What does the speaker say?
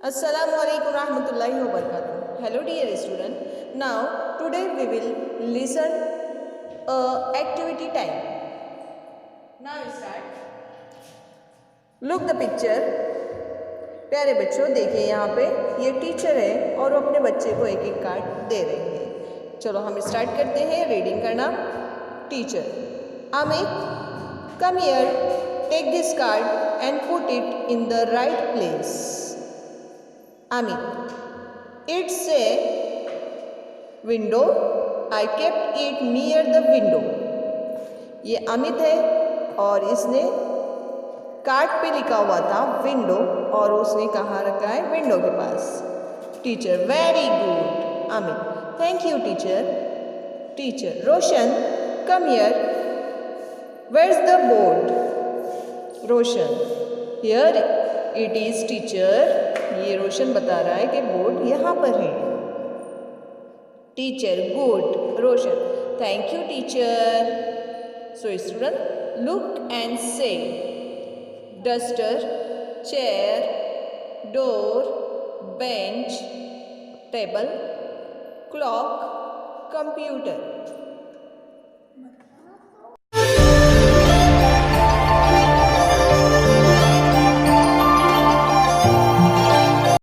Assalamu alaikum rahmatullahi wa barakatuh. Hello dear student. Now today we will listen activity time. Now start. Look the picture. प्यारे बच्चों देखिए यहाँ पे ये teacher है और वो अपने बच्चे को एक एक कार्ड दे रहे हैं। चलो हम स्टार्ट करते हैं रीडिंग करना। Teacher Amit come here, take this card and put it in the right place. Amit, it's a window. I kept it near the window. ये अमित है और इसने कार्ड पे लिखा हुआ था विंडो और उसने कहाँ रखा है? विंडो के पास। Teacher very good. Amit thank you teacher. Teacher Roshan come here, where is the board? Roshan here it is teacher. ये रोशन बता रहा है कि बोर्ड यहाँ पर है। Teacher good. Roshan thank you teacher. So student look and say duster, chair, door, bench, table, clock, computer.